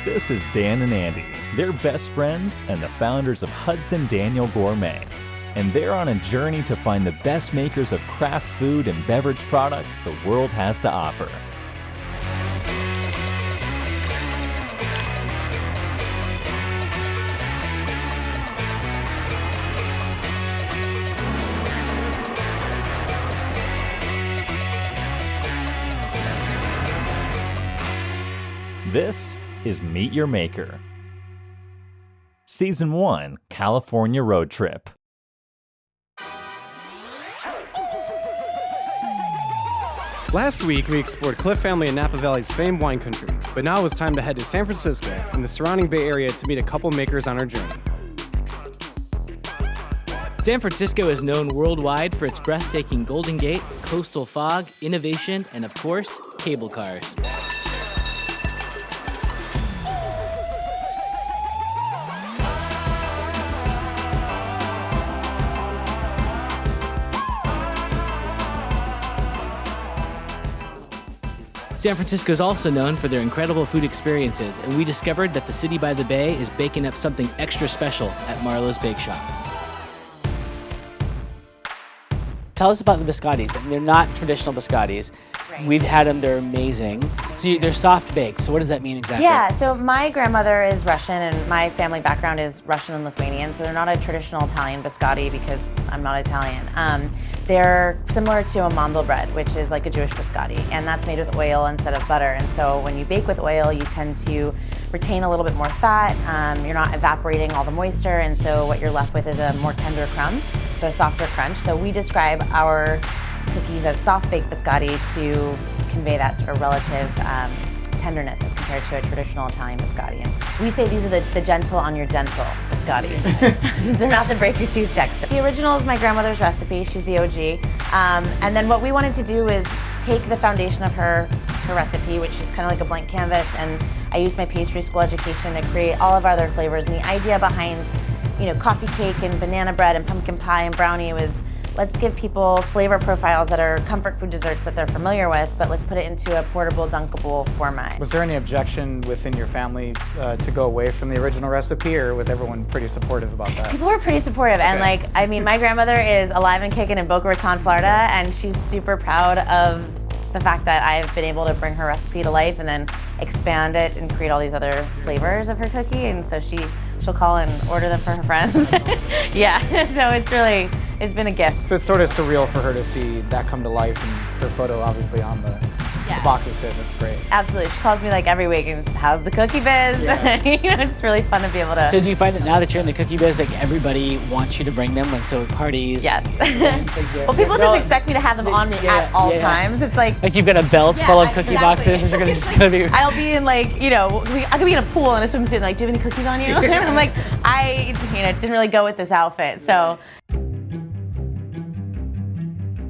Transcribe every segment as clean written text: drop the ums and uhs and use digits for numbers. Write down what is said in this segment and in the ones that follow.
This is Dan and Andy. They're best friends and the founders of Hudson Daniel Gourmet. And they're on a journey to find the best makers of craft food and beverage products the world has to offer. This is Meet Your Maker. Season 1, California Road Trip. Last week, we explored Cliff Family and Napa Valley's famed wine country, but now it's time to head to San Francisco and the surrounding Bay Area to meet a couple makers on our journey. San Francisco is known worldwide for its breathtaking Golden Gate, coastal fog, innovation, and of course, cable cars. San Francisco is also known for their incredible food experiences, and we discovered that the city by the bay is baking up something extra special at Marlo's Bakeshop. Tell us about the biscottis. I mean, they're not traditional biscottis. Right. We've had them, they're amazing. So they're soft baked, so what does that mean exactly? Yeah, so my grandmother is Russian and my family background is Russian and Lithuanian, so they're not a traditional Italian biscotti because I'm not Italian. They're similar to a mandel bread, which is like a Jewish biscotti, and that's made with oil instead of butter. And so when you bake with oil, you tend to retain a little bit more fat. You're not evaporating all the moisture, and so what you're left with is a more tender crumb, so a softer crunch. So we describe our cookies as soft-baked biscotti to convey that sort of relative tenderness as compared to a traditional Italian biscotti. And we say these are the gentle on your dental biscotti, since they're not the break your tooth texture. The original is my grandmother's recipe, she's the OG. And then what we wanted to do is take the foundation of her recipe, which is kind of like a blank canvas, and I used my pastry school education to create all of our other flavors. And the idea behind, coffee cake and banana bread and pumpkin pie and brownie was, let's give people flavor profiles that are comfort food desserts that they're familiar with, but let's put it into a portable, dunkable format. Was there any objection within your family to go away from the original recipe, or was everyone pretty supportive about that? People were pretty supportive, Okay. and my grandmother is alive and kicking in Boca Raton, Florida, and she's super proud of the fact that I've been able to bring her recipe to life and then expand it and create all these other flavors of her cookie, and so she'll call and order them for her friends. Yeah, so it's been a gift. So it's sort of surreal for her to see that come to life, and her photo obviously on the boxes sit. That's great. Absolutely. She calls me like every week and just, how's the cookie biz? Yeah. It's really fun to be able to. So do you find that now that you're in the cookie biz, like everybody wants you to bring them when so parties? Yes. Well, people just expect me to have them on me at all times. It's like you've got a belt full of cookie boxes and you're just gonna be. I'll be in I could be in a pool and a swimsuit like, do you have any cookies on you? And I'm like, I didn't really go with this outfit, so.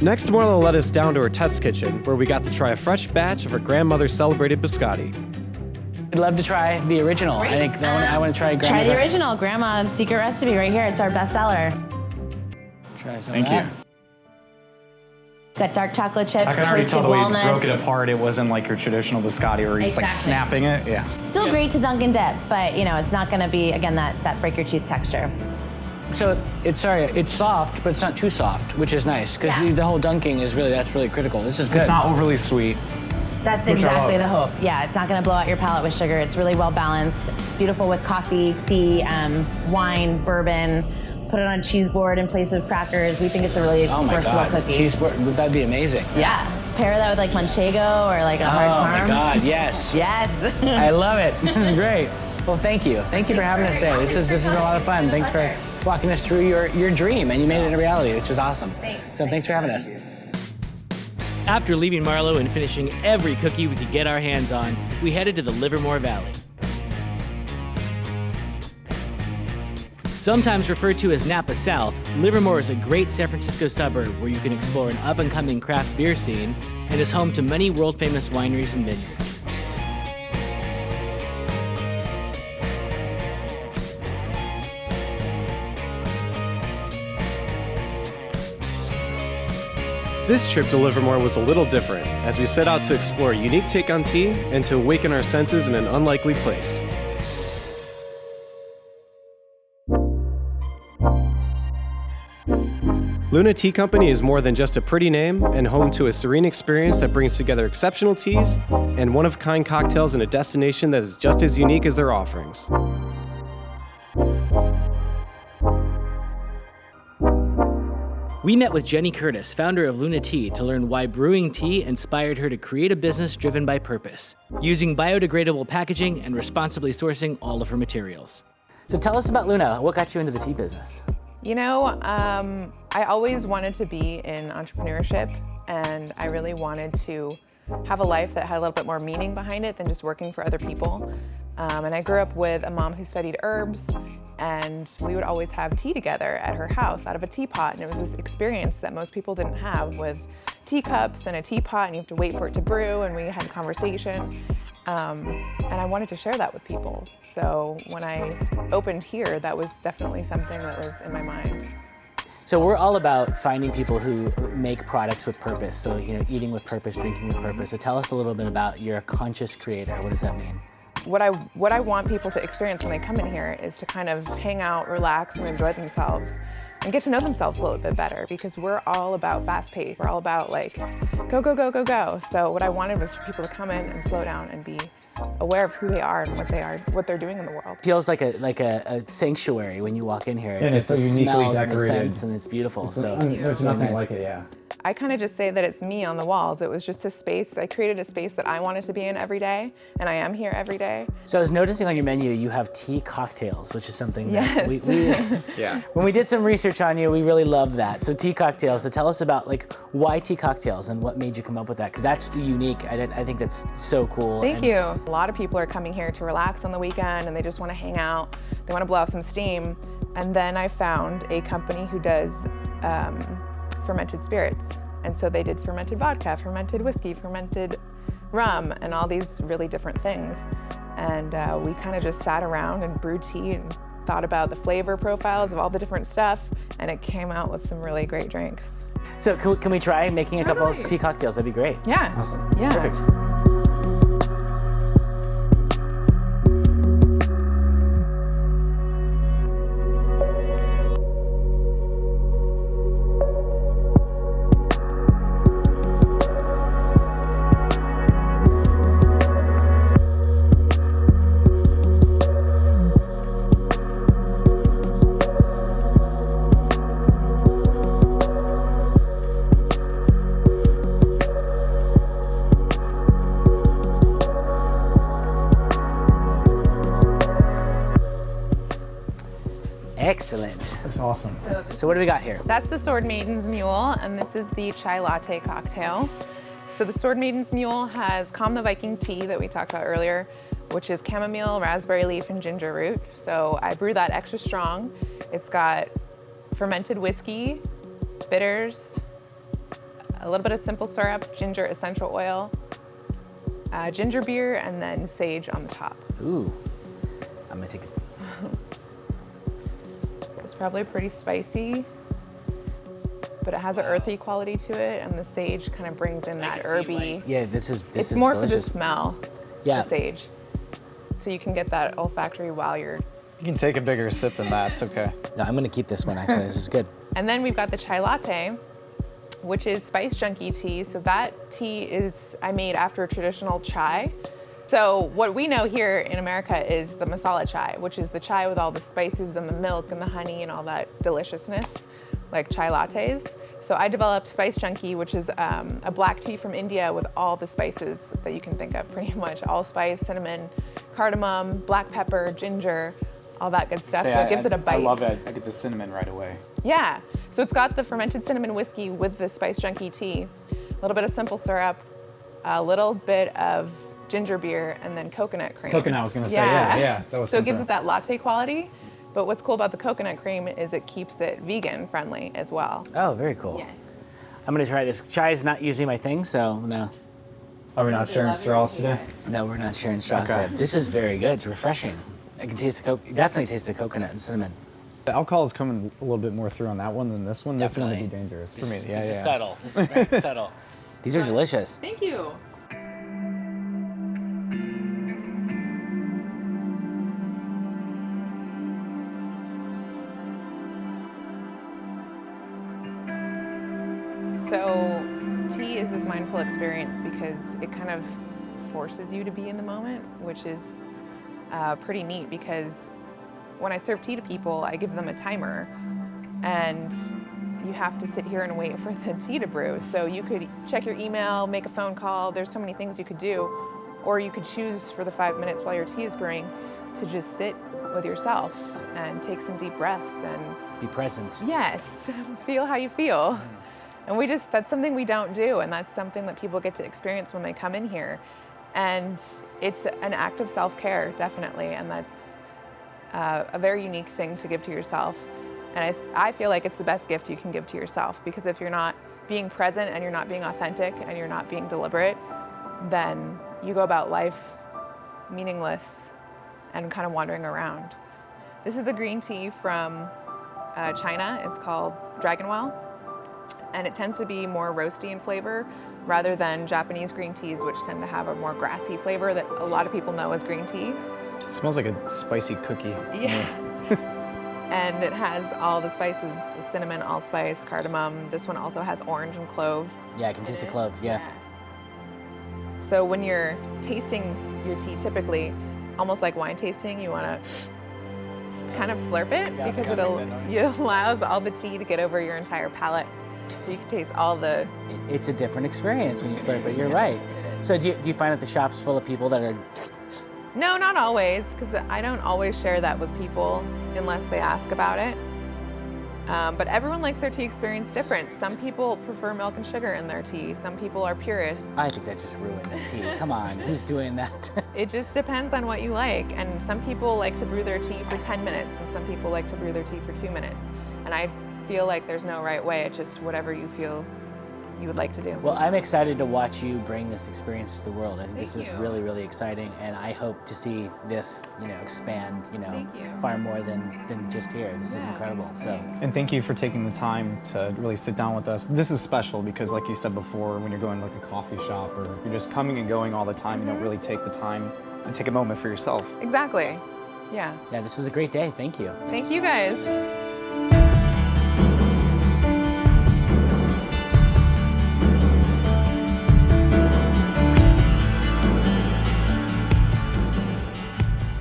Next, Marlo led us down to her test kitchen, where we got to try a fresh batch of her grandmother's celebrated biscotti. I'd love to try the original. Great. I think I want to try Grandma's. Try the original, Grandma's secret recipe right here. It's our bestseller. Try some Thank of that. you. Got dark chocolate chips, I can already toasted tell the way you walnuts. broke it apart. It wasn't like your traditional biscotti where you're just like Exactly. snapping it. Yeah. Still great to dunk and dip, but it's not going to be, again, that break your tooth texture. So it's soft, but it's not too soft, which is nice because Yeah. the whole dunking is that's really critical. This is good. It's not overly sweet. That's Which I exactly the love. hope. Yeah, it's not going to blow out your palate with sugar. It's really well balanced, beautiful with coffee, tea, wine, bourbon. Put it on a cheese board in place of crackers. We think it's a really Oh my versatile God, cookie. cheese board, that'd be amazing. Yeah, pair that with like manchego or like a hard Oh parm. my God, yes. Yes. I love it. This is great. Well, thank you. Thank you for having us today. This has been a lot of fun. Thanks for walking us through your dream, and you made it a reality, which is awesome. Thanks. So thanks for having us. After leaving Marlo and finishing every cookie we could get our hands on, we headed to the Livermore Valley. Sometimes referred to as Napa South, Livermore is a great San Francisco suburb where you can explore an up-and-coming craft beer scene and is home to many world-famous wineries and vineyards. This trip to Livermore was a little different as we set out to explore a unique take on tea and to awaken our senses in an unlikely place. Luna Tea Company is more than just a pretty name and home to a serene experience that brings together exceptional teas and one-of-a-kind cocktails in a destination that is just as unique as their offerings. We met with Jenny Curtis, founder of Luna Tea, to learn why brewing tea inspired her to create a business driven by purpose, using biodegradable packaging and responsibly sourcing all of her materials. So tell us about Luna. What got you into the tea business? You know, I always wanted to be in entrepreneurship, and I really wanted to have a life that had a little bit more meaning behind it than just working for other people. And I grew up with a mom who studied herbs, and we would always have tea together at her house out of a teapot. And it was this experience that most people didn't have, with teacups and a teapot, and you have to wait for it to brew, and we had conversation. And I wanted to share that with people. So when I opened here, that was definitely something that was in my mind. So we're all about finding people who make products with purpose. So, you know, eating with purpose, drinking with purpose. So tell us a little bit about, you're a conscious creator. What does that mean? What I want people to experience when they come in here is to kind of hang out, relax, and enjoy themselves, and get to know themselves a little bit better, because we're all about fast pace. We're all about like, go, go, go, go, go. So what I wanted was for people to come in and slow down and be aware of who they are and what they're doing in the world. Feels like a sanctuary when you walk in here. And it's so the uniquely smells decorated. And the scents, and it's beautiful. There's nothing like it, yeah. I kind of just say that it's me on the walls. It was just a space. I created a space that I wanted to be in every day, and I am here every day. So I was noticing on your menu you have tea cocktails, which is something that we Yeah. When we did some research on you, we really loved that. So tea cocktails. So tell us about like why tea cocktails and what made you come up with that, because that's unique. I think that's so cool. Thank you. A lot of people are coming here to relax on the weekend, and they just want to hang out. They want to blow off some steam. And then I found a company who does fermented spirits. And so they did fermented vodka, fermented whiskey, fermented rum, and all these really different things. And we kind of just sat around and brewed tea and thought about the flavor profiles of all the different stuff, and it came out with some really great drinks. So can we try making a couple tea cocktails? That'd be great. Yeah. Awesome. Yeah. Perfect. Excellent. That's awesome. So what do we got here? That's the Sword Maiden's Mule, and this is the chai latte cocktail. So the Sword Maiden's Mule has Calm the Viking tea that we talked about earlier, which is chamomile, raspberry leaf, and ginger root. So I brew that extra strong. It's got fermented whiskey, bitters, a little bit of simple syrup, ginger essential oil, ginger beer, and then sage on the top. Ooh, I'm gonna take it. It's probably pretty spicy, but it has an earthy quality to it, and the sage kind of brings in that herby. Yeah, this is It's more delicious. for the smell, Yeah. the sage. So you can get that olfactory while you're... You can take a bigger sip than that, it's okay. No, I'm gonna keep this one actually. This is good. And then we've got the chai latte, which is spice junkie tea. So that tea I made after traditional chai. So what we know here in America is the masala chai, which is the chai with all the spices and the milk and the honey and all that deliciousness, like chai lattes. So I developed Spice Junkie, which is a black tea from India with all the spices that you can think of, pretty much. Allspice, cinnamon, cardamom, black pepper, ginger, all that good stuff. So it gives it a bite. I love it. I get the cinnamon right away. Yeah. So it's got the fermented cinnamon whiskey with the Spice Junkie tea, a little bit of simple syrup, a little bit of ginger beer, and then coconut cream. Coconut, I was gonna say, yeah. That was so it gives it that latte quality, but what's cool about the coconut cream is it keeps it vegan friendly as well. Oh, very cool. Yes. I'm gonna try this. Chai is not usually my thing, so no. Are we not sharing straws today? No, we're not sharing straws Okay. today. This is very good. It's refreshing. I can taste the definitely taste the coconut and cinnamon. The alcohol is coming a little bit more through on that one than this one. This one would be Definitely. dangerous for me. This Yeah, is yeah. subtle. This is very subtle. These are delicious. Thank you. So, tea is this mindful experience because it kind of forces you to be in the moment, which is pretty neat because when I serve tea to people, I give them a timer and you have to sit here and wait for the tea to brew. So you could check your email, make a phone call, there's so many things you could do, or you could choose for the 5 minutes while your tea is brewing to just sit with yourself and take some deep breaths and Be present. yes, feel how you feel. And that's something we don't do, and that's something that people get to experience when they come in here. And it's an act of self-care, definitely, and that's a very unique thing to give to yourself. And I feel like it's the best gift you can give to yourself, because if you're not being present and you're not being authentic and you're not being deliberate, then you go about life meaningless and kind of wandering around. This is a green tea from China. It's called Dragonwell. And it tends to be more roasty in flavor rather than Japanese green teas, which tend to have a more grassy flavor that a lot of people know as green tea. It smells like a spicy cookie. Yeah. And it has all the spices, cinnamon, allspice, cardamom. This one also has orange and clove. Yeah, I can taste the cloves, yeah. So when you're tasting your tea, typically, almost like wine tasting, you want to kind of slurp it because it allows all the tea to get over your entire palate. So you can taste all the... It's a different experience when you slurp it, you're right. So do you find that the shop's full of people that are... No, not always, because I don't always share that with people unless they ask about it. But everyone likes their tea experience different. Some people prefer milk and sugar in their tea. Some people are purists. I think that just ruins tea. Come on, who's doing that? It just depends on what you like. And some people like to brew their tea for 10 minutes, and some people like to brew their tea for 2 minutes. And I feel like there's no right way. It's just whatever you feel you would like to do. Well, I'm excited to watch you bring this experience to the world. I think this is Thank you. really, really exciting, and I hope to see this, expand, Thank you. far more than just here. This is incredible. So, And thank you for taking the time to really sit down with us. This is special because, like you said before, when you're going to like a coffee shop or you're just coming and going all the time, you don't really take the time to take a moment for yourself. Exactly. Yeah. yeah, this was a great day. Thank you. Thank you guys.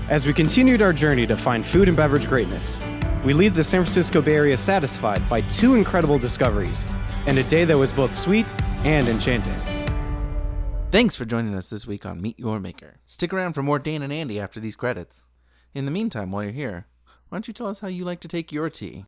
As we continued our journey to find food and beverage greatness, we leave the San Francisco Bay Area satisfied by 2 incredible discoveries and a day that was both sweet and enchanting. Thanks for joining us this week on Meet Your Maker. Stick around for more Dan and Andy after these credits. In the meantime, while you're here, why don't you tell us how you like to take your tea?